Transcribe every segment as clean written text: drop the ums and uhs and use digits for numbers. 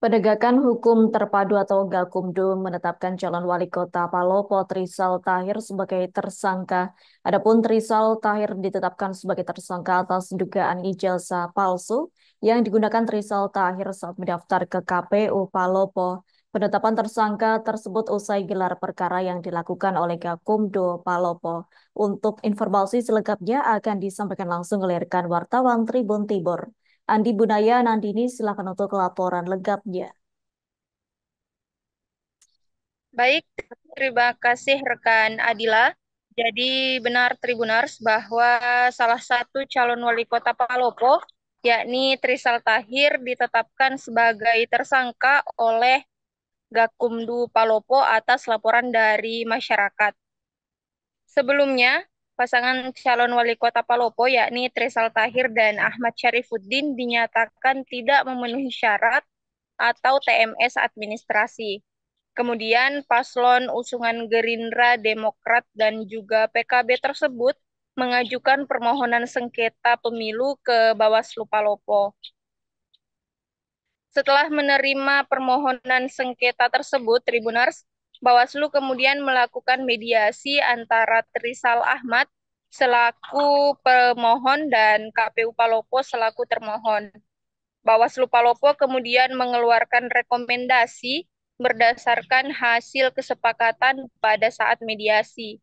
Penegakan Hukum Terpadu atau Gakumdu menetapkan calon wali kota Palopo Trisal Tahir sebagai tersangka. Adapun Trisal Tahir ditetapkan sebagai tersangka atas dugaan ijazah palsu yang digunakan Trisal Tahir saat mendaftar ke KPU Palopo. Penetapan tersangka tersebut usai gelar perkara yang dilakukan oleh Gakumdu Palopo. Untuk informasi selengkapnya akan disampaikan langsung oleh rekan wartawan Tribun Tibur. Andi Bunaya Nandini, silakan untuk laporan lengkapnya. Baik, terima kasih rekan Adila. Jadi benar Tribunars bahwa salah satu calon wali kota Palopo, yakni Trisal Tahir, ditetapkan sebagai tersangka oleh Gakumdu Palopo atas laporan dari masyarakat. Sebelumnya, pasangan calon wali kota Palopo, yakni Trisal Tahir dan Ahmad Syarifuddin, dinyatakan tidak memenuhi syarat atau TMS administrasi. Kemudian paslon usungan Gerindra, Demokrat, dan juga PKB tersebut mengajukan permohonan sengketa pemilu ke Bawaslu Palopo. Setelah menerima permohonan sengketa tersebut, Tribunars, Bawaslu kemudian melakukan mediasi antara Trisal Ahmad selaku pemohon dan KPU Palopo selaku termohon. Bawaslu Palopo kemudian mengeluarkan rekomendasi berdasarkan hasil kesepakatan pada saat mediasi.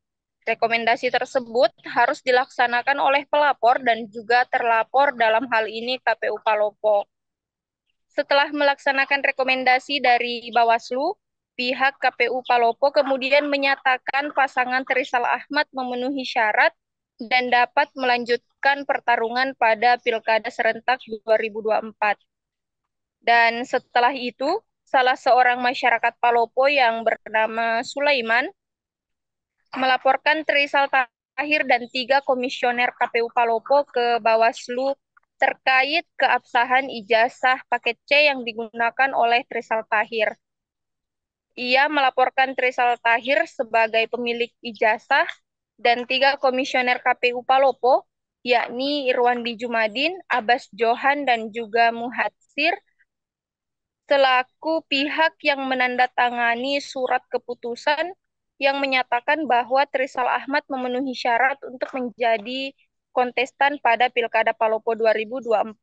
Rekomendasi tersebut harus dilaksanakan oleh pelapor dan juga terlapor, dalam hal ini KPU Palopo. Setelah melaksanakan rekomendasi dari Bawaslu, pihak KPU Palopo kemudian menyatakan pasangan Trisal Ahmad memenuhi syarat dan dapat melanjutkan pertarungan pada Pilkada serentak 2024. Dan setelah itu, salah seorang masyarakat Palopo yang bernama Sulaiman melaporkan Trisal Tahir dan 3 komisioner KPU Palopo ke Bawaslu terkait keabsahan ijazah paket C yang digunakan oleh Trisal Tahir. Ia melaporkan Trisal Tahir sebagai pemilik ijazah dan 3 komisioner KPU Palopo, yakni Irwandi Jumadin, Abbas Johan, dan juga Muhatsir, selaku pihak yang menandatangani surat keputusan yang menyatakan bahwa Trisal Ahmad memenuhi syarat untuk menjadi kontestan pada Pilkada Palopo 2024.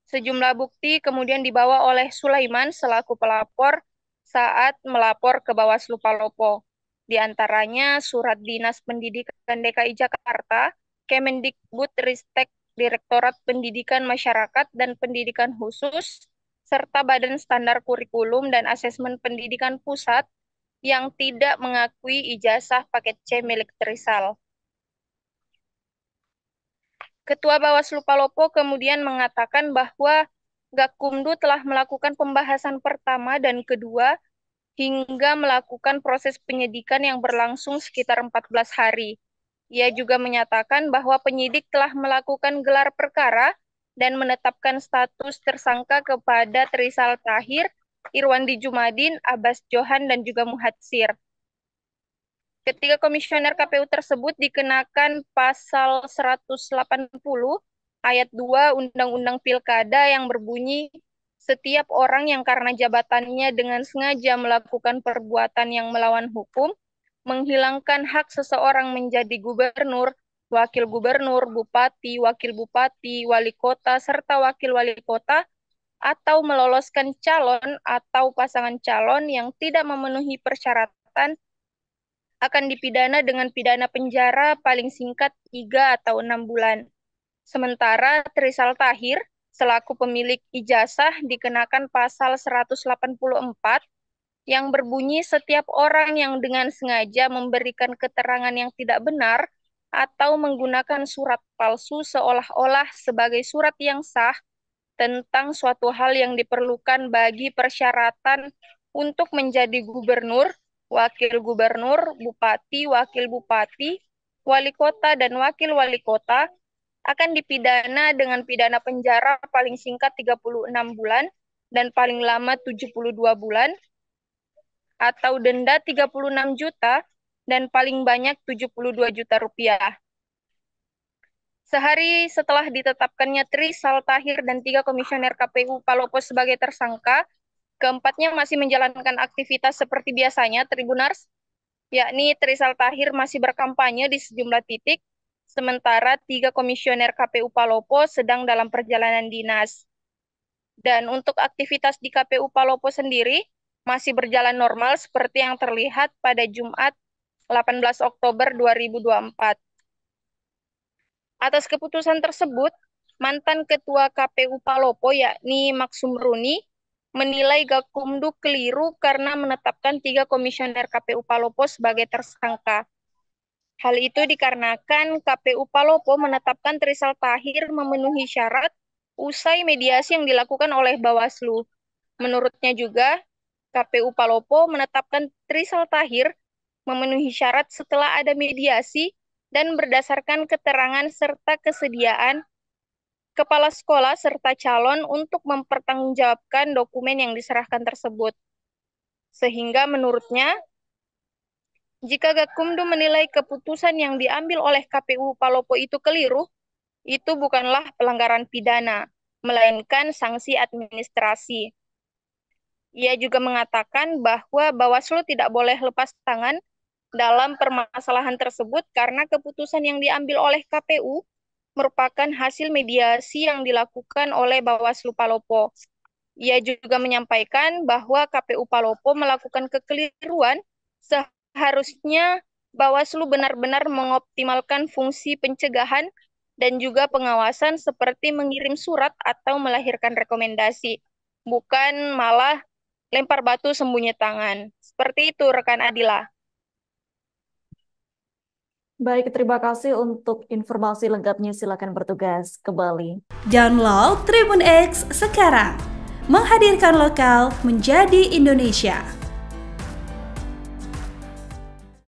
Sejumlah bukti kemudian dibawa oleh Sulaiman selaku pelapor saat melapor ke Bawaslu Palopo. Di antaranya surat Dinas Pendidikan DKI Jakarta, Kemendikbudristek, Direktorat Pendidikan Masyarakat dan Pendidikan Khusus, serta Badan Standar Kurikulum dan Asesmen Pendidikan Pusat yang tidak mengakui ijazah paket C milik Trisal. Ketua Bawaslu Palopo kemudian mengatakan bahwa Gakumdu telah melakukan pembahasan pertama dan kedua hingga melakukan proses penyidikan yang berlangsung sekitar 14 hari. Ia juga menyatakan bahwa penyidik telah melakukan gelar perkara dan menetapkan status tersangka kepada Trisal Tahir, Irwandi Jumadin, Abbas Johan, dan juga Muhatsir. Ketiga komisioner KPU tersebut dikenakan pasal 180 ayat 2 Undang-Undang Pilkada yang berbunyi setiap orang yang karena jabatannya dengan sengaja melakukan perbuatan yang melawan hukum, menghilangkan hak seseorang menjadi gubernur, wakil gubernur, bupati, wakil bupati, wali kota, serta wakil wali kota, atau meloloskan calon atau pasangan calon yang tidak memenuhi persyaratan akan dipidana dengan pidana penjara paling singkat 3 atau 6 bulan. Sementara Trisal Tahir selaku pemilik ijazah dikenakan pasal 184 yang berbunyi setiap orang yang dengan sengaja memberikan keterangan yang tidak benar atau menggunakan surat palsu seolah-olah sebagai surat yang sah tentang suatu hal yang diperlukan bagi persyaratan untuk menjadi gubernur, wakil gubernur, bupati, wakil bupati, wali kota, dan wakil wali kota akan dipidana dengan pidana penjara paling singkat 36 bulan dan paling lama 72 bulan atau denda 36 juta dan paling banyak 72 juta rupiah. Sehari setelah ditetapkannya Trisal Tahir dan 3 komisioner KPU Palopo sebagai tersangka, keempatnya masih menjalankan aktivitas seperti biasanya, Tribunars, yakni Trisal Tahir masih berkampanye di sejumlah titik, sementara 3 komisioner KPU Palopo sedang dalam perjalanan dinas. Dan untuk aktivitas di KPU Palopo sendiri masih berjalan normal seperti yang terlihat pada Jumat 18 Oktober 2024. Atas keputusan tersebut, mantan Ketua KPU Palopo yakni Maksum Runi menilai Gakumdu keliru karena menetapkan 3 komisioner KPU Palopo sebagai tersangka. Hal itu dikarenakan KPU Palopo menetapkan Trisal Tahir memenuhi syarat usai mediasi yang dilakukan oleh Bawaslu. Menurutnya juga, KPU Palopo menetapkan Trisal Tahir memenuhi syarat setelah ada mediasi dan berdasarkan keterangan serta kesediaan kepala sekolah serta calon untuk mempertanggungjawabkan dokumen yang diserahkan tersebut. Sehingga menurutnya, jika Gakumdu menilai keputusan yang diambil oleh KPU Palopo itu keliru, itu bukanlah pelanggaran pidana, melainkan sanksi administrasi. Ia juga mengatakan bahwa Bawaslu tidak boleh lepas tangan dalam permasalahan tersebut karena keputusan yang diambil oleh KPU merupakan hasil mediasi yang dilakukan oleh Bawaslu Palopo. Ia juga menyampaikan bahwa KPU Palopo melakukan kekeliruan, seharusnya Bawaslu benar-benar mengoptimalkan fungsi pencegahan dan juga pengawasan seperti mengirim surat atau melahirkan rekomendasi, bukan malah lempar batu sembunyi tangan. Seperti itu, rekan Adila. Baik, terima kasih untuk informasi lengkapnya. Silakan bertugas kembali. Download Tribun X sekarang. Menghadirkan lokal menjadi Indonesia.